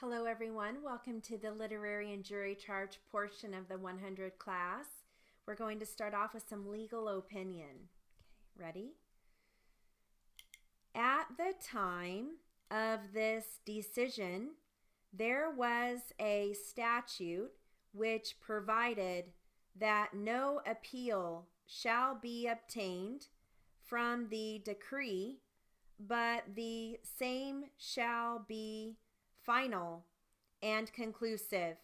Hello everyone, welcome to the literary and jury charge portion of the 100 class. We're going to start off with some legal opinion. Okay, ready? At the time of this decision, there was a statute which provided that no appeal shall be obtained from the decree, but the same shall be final and conclusive.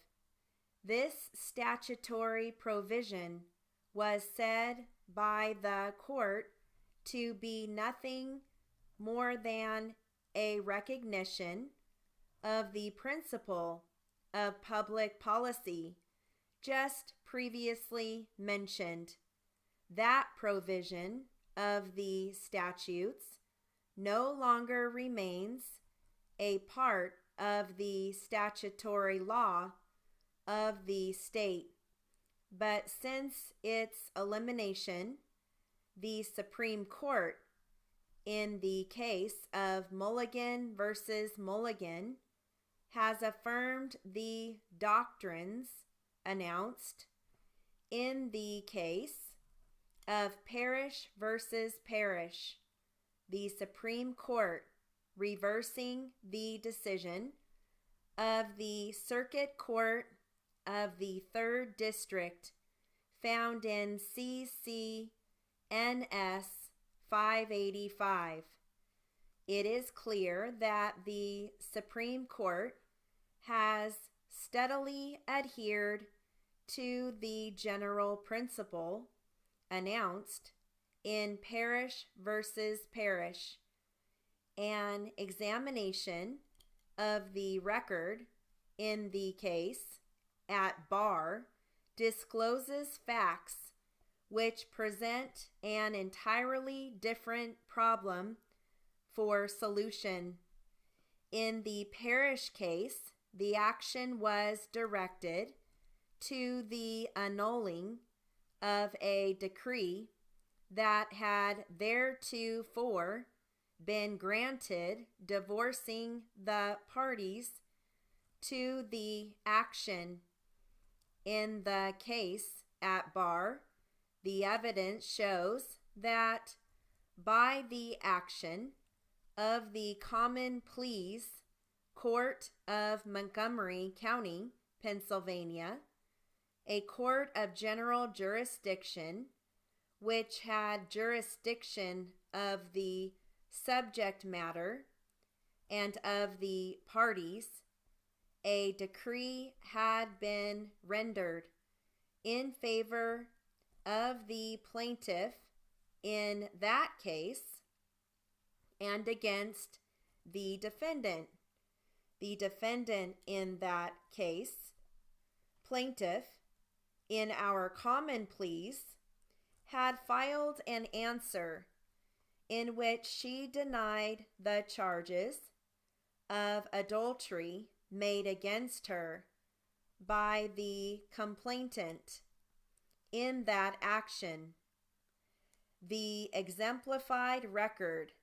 This statutory provision was said by the court to be nothing more than a recognition of the principle of public policy just previously mentioned. That provision of the statutes no longer remains a part of the statutory law of the state, but since its elimination, the Supreme Court, in the case of Mulligan versus Mulligan, has affirmed the doctrines announced in the case of Parrish versus Parrish, the Supreme Court reversing the decision of the Circuit Court of the 3rd District found in CCNS 585. It is clear that the Supreme Court has steadily adhered to the general principle announced in Parrish versus Parrish. An examination of the record in the case at bar discloses facts which present an entirely different problem for solution. In the Parrish case, the action was directed to the annulling of a decree that had theretofore been granted divorcing the parties to the action. In the case at bar, the evidence shows that by the action of the Common Pleas Court of Montgomery County, Pennsylvania, a court of general jurisdiction which had jurisdiction of the subject matter and of the parties, a decree had been rendered in favor of the plaintiff in that case and against the defendant. The defendant in that case, plaintiff, in our common pleas, had filed an answer in which she denied the charges of adultery made against her by the complainant in that action. The exemplified record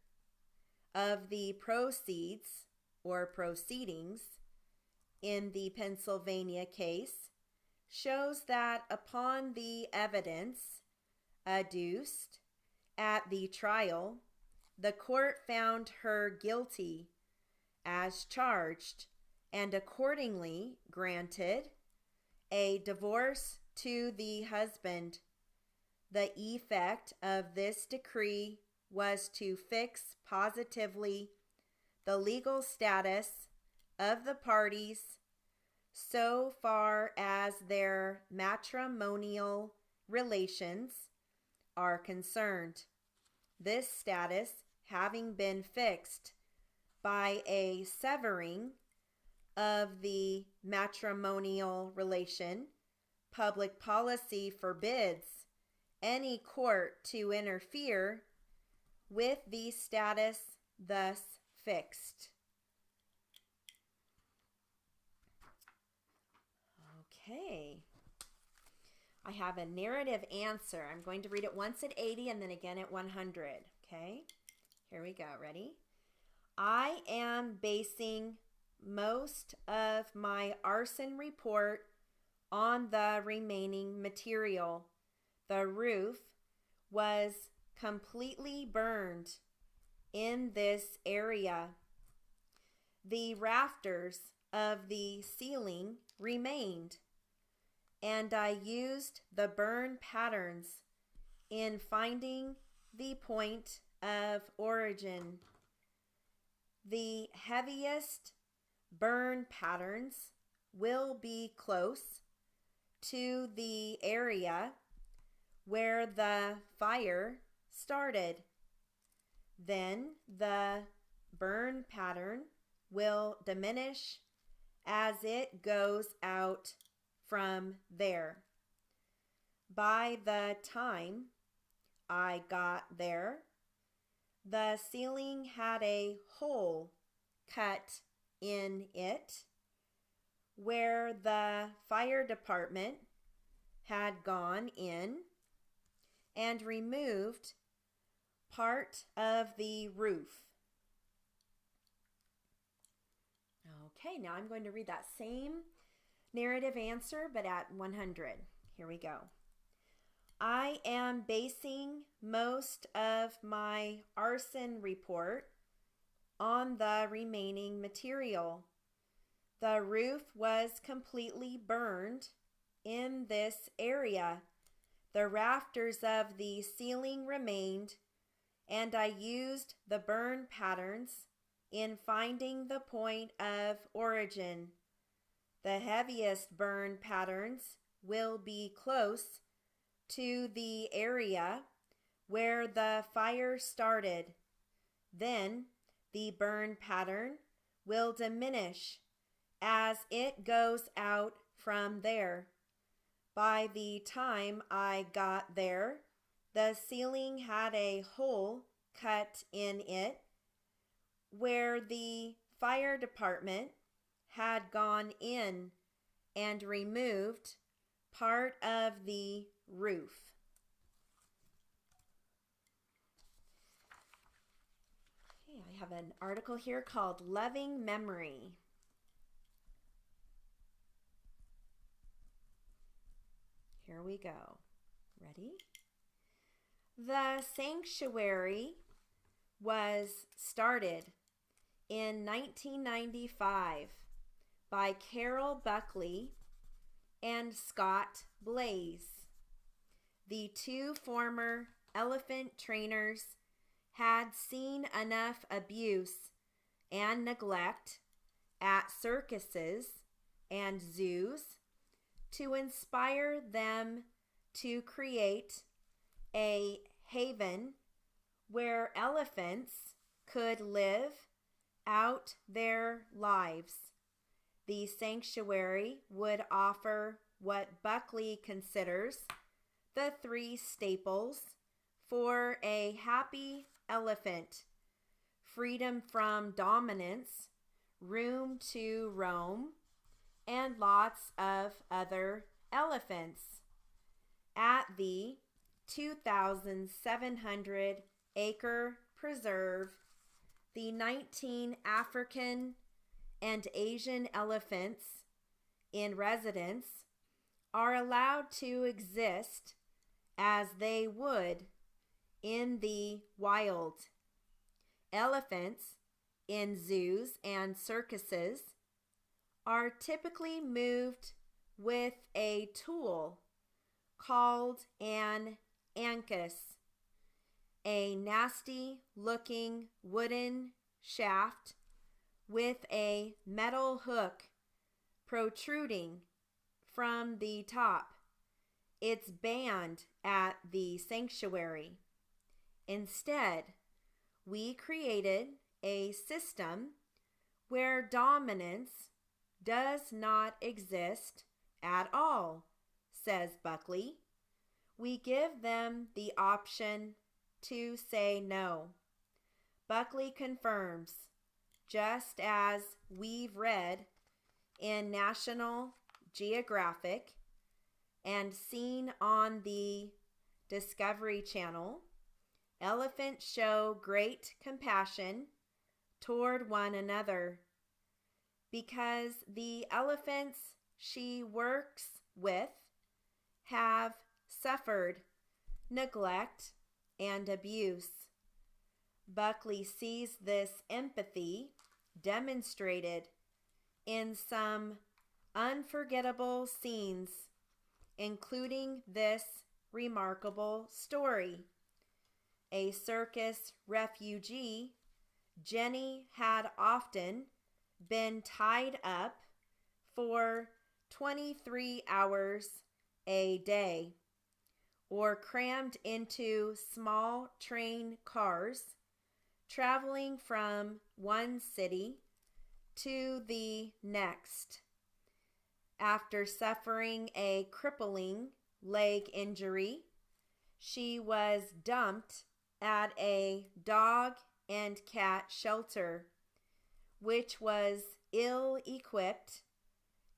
of the proceedings in the Pennsylvania case shows that upon the evidence adduced at the trial, the court found her guilty as charged and accordingly granted a divorce to the husband. The effect of this decree was to fix positively the legal status of the parties so far as their matrimonial relations are concerned. This status having been fixed by a severing of the matrimonial relation, public policy forbids any court to interfere with the status thus fixed. Okay. I have a narrative answer. I'm going to read it once at 80 and then again at 100. Okay, here we go. Ready? I am basing most of my arson report on the remaining material. The roof was completely burned in this area. The rafters of the ceiling remained, and I used the burn patterns in finding the point of origin. The heaviest burn patterns will be close to the area where the fire started. Then the burn pattern will diminish as it goes out from there. By the time I got there, the ceiling had a hole cut in it where the fire department had gone in and removed part of the roof. Okay, now I'm going to read that same narrative answer, but at 100. Here we go. I am basing most of my arson report on the remaining material. The roof was completely burned in this area. The rafters of the ceiling remained, and I used the burn patterns in finding the point of origin. The heaviest burn patterns will be close to the area where the fire started. Then the burn pattern will diminish as it goes out from there. By the time I got there, the ceiling had a hole cut in it where the fire department had gone in and removed part of the roof. Okay, I have an article here called Loving Memory. Here we go. Ready? The sanctuary was started in 1995 by Carol Buckley and Scott Blaze. The two former elephant trainers had seen enough abuse and neglect at circuses and zoos to inspire them to create a haven where elephants could live out their lives. The sanctuary would offer what Buckley considers the three staples for a happy elephant: freedom from dominance, room to roam, and lots of other elephants. At the 2,700-acre preserve, the 19 African and Asian elephants in residence are allowed to exist as they would in the wild. Elephants in zoos and circuses are typically moved with a tool called an ankus, a nasty-looking wooden shaft with a metal hook protruding from the top. It's banned at the sanctuary. Instead, we created a system where dominance does not exist at all, says Buckley. We give them the option to say no. Buckley confirms, just as we've read in National Geographic and seen on the Discovery Channel, elephants show great compassion toward one another. because the elephants she works with have suffered neglect and abuse. Buckley sees this empathy demonstrated in some unforgettable scenes, including this remarkable story. A circus refugee, Jenny had often been tied up for 23 hours a day, or crammed into small train cars, traveling from one city to the next. After suffering a crippling leg injury, she was dumped at a dog and cat shelter, which was ill-equipped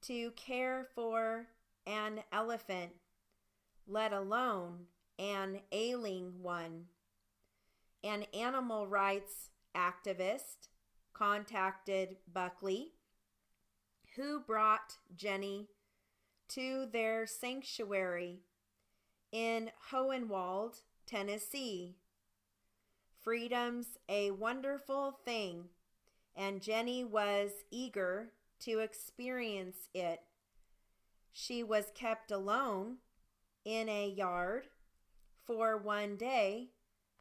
to care for an elephant, let alone an ailing one. An animal rights activist contacted Buckley, who brought Jenny to their sanctuary in Hohenwald, Tennessee. Freedom's a wonderful thing, and Jenny was eager to experience it. She was kept alone in a yard for one day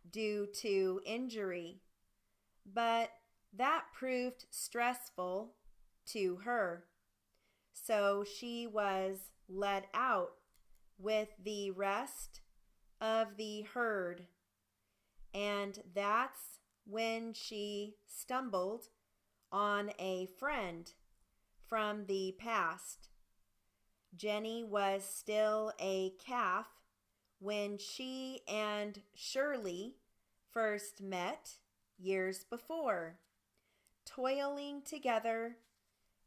due to injury, but that proved stressful to her, so she was let out with the rest of the herd, and that's when she stumbled on a friend from the past. Jenny was still a calf when she and Shirley first met years before, toiling together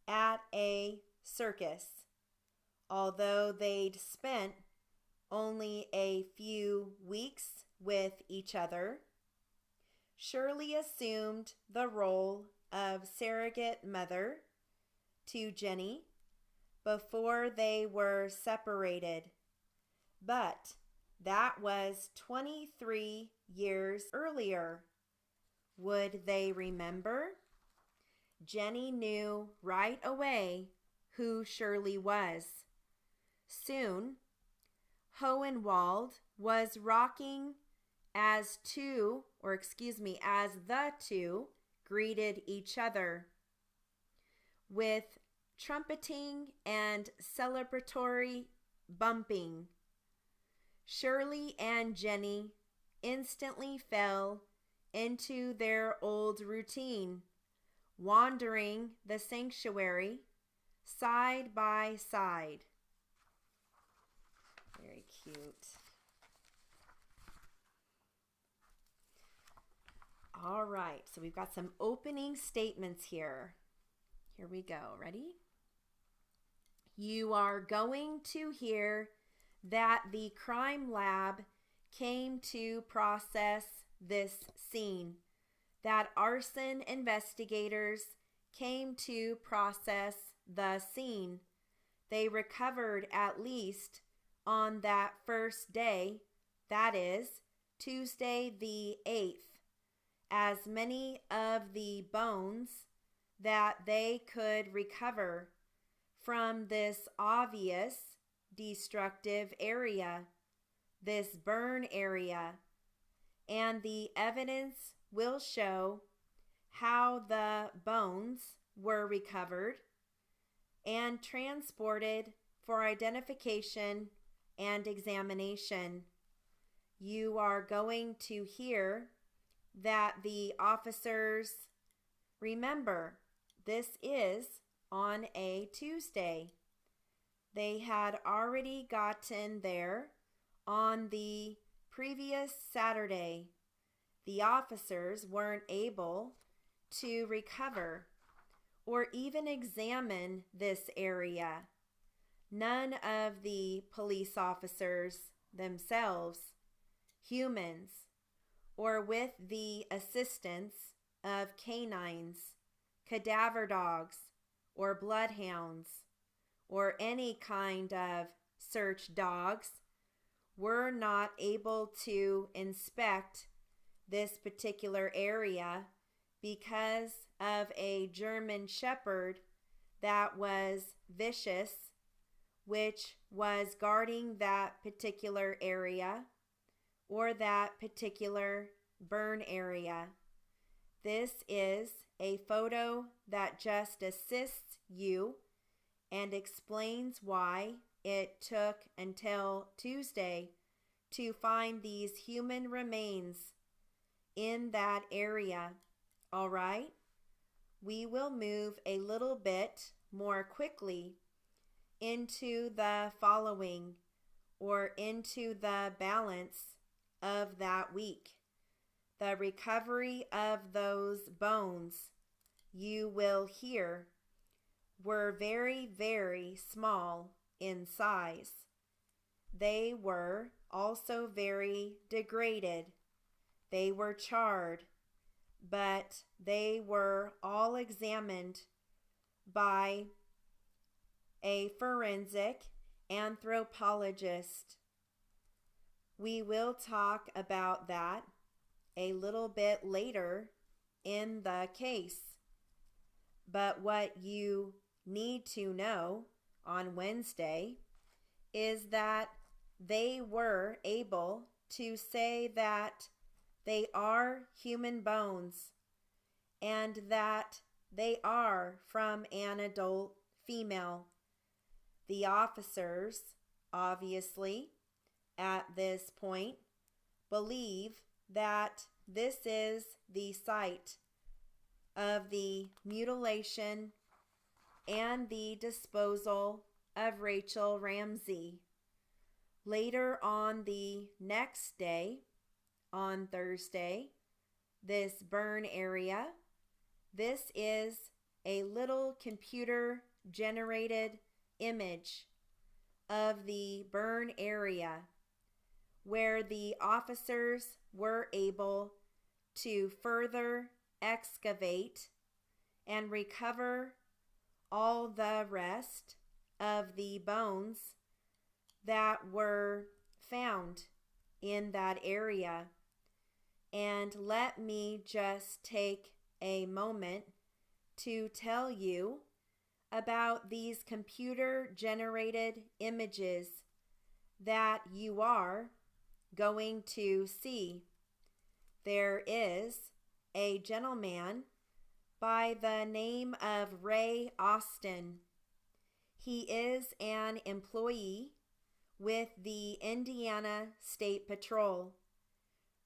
at a circus. Although they'd spent only a few weeks with each other, Shirley assumed the role of surrogate mother to Jenny before they were separated. But that was 23 years earlier. Would they remember? Jenny knew right away who Shirley was. Soon, Hohenwald was rocking as the two greeted each other with trumpeting and celebratory bumping. Shirley and Jenny instantly fell into their old routine, wandering the sanctuary side by side. Very cute. All right, so we've got some opening statements here. Here we go. Ready? You are going to hear that the crime lab came to process this scene, that arson investigators came to process the scene. They recovered at least on that first day, that is, Tuesday the 8th, as many of the bones that they could recover from this obvious destructive area, this burn area, and the evidence will show how the bones were recovered and transported for identification and examination. You are going to hear that the officers, remember, this is on a Tuesday. They had already gotten there on the previous Saturday. The officers weren't able to recover or even examine this area. None of the police officers themselves, humans, or with the assistance of canines, cadaver dogs, or bloodhounds or any kind of search dogs were not able to inspect this particular area because of a German Shepherd that was vicious, which was guarding that particular area or that particular burn area. This is a photo that just assists you and explains why it took until Tuesday to find these human remains in that area. All right? We will move a little bit more quickly into the following or into the balance of that week. The recovery of those bones, you will hear, were very, very small in size. They were also very degraded. They were charred, but they were all examined by a forensic anthropologist. We will talk about that a little bit later in the case. But what you need to know on Wednesday is that they were able to say that they are human bones and that they are from an adult female. The officers, obviously, at this point, believe that this is the site of the mutilation and the disposal of Rachel Ramsey. Later on the next day, on Thursday, this burn area, this is a little computer-generated image of the burn area where the officers were able to further excavate and recover all the rest of the bones that were found in that area. And let me just take a moment to tell you about these computer-generated images that you are going to see. There is a gentleman by the name of Ray Austin. He is an employee with the Indiana State Patrol.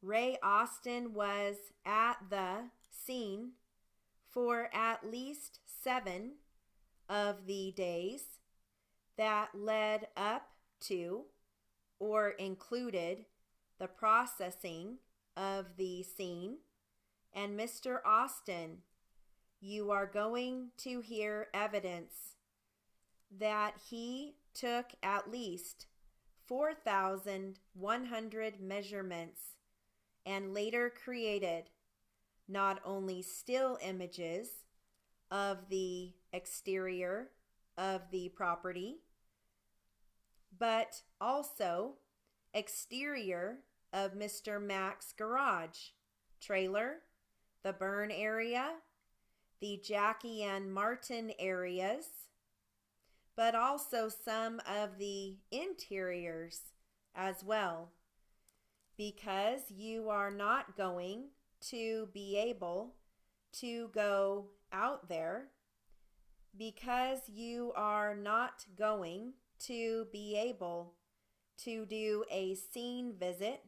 Ray Austin was at the scene for at least 7 of the days that led up to or included the processing of the scene. And Mr. Austin, you are going to hear evidence that he took at least 4,100 measurements and later created not only still images of the exterior of the property, but also exterior of Mr. Mack's garage, trailer, the burn area, the Jackie and Martin areas, but also some of the interiors as well, because you are not going to be able to go out there, because you are not going to be able to do a scene visit.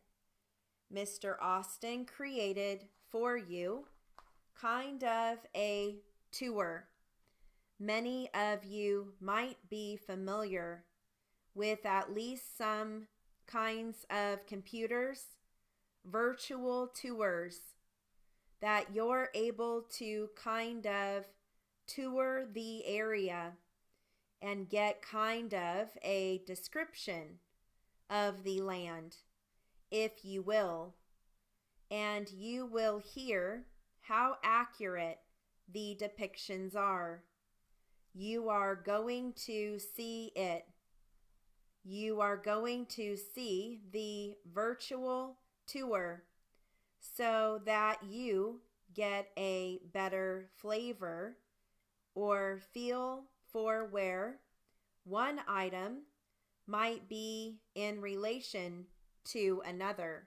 Mr. Austin created for you kind of a tour. Many of you might be familiar with at least some kinds of computers, virtual tours that you're able to kind of tour the area and get kind of a description of the land, if you will, and you will hear how accurate the depictions are. You are going to see it. You are going to see the virtual tour so that you get a better flavor or feel for where one item might be in relation to another.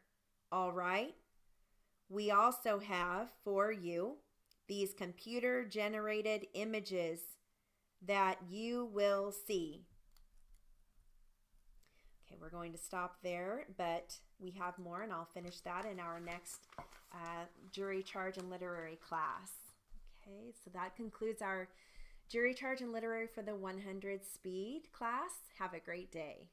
All right? We also have for you these computer-generated images that you will see. Okay, we're going to stop there, but we have more, and I'll finish that in our next jury charge and literary class. Okay, so that concludes our jury charge and literary for the 100 speed class. Have a great day.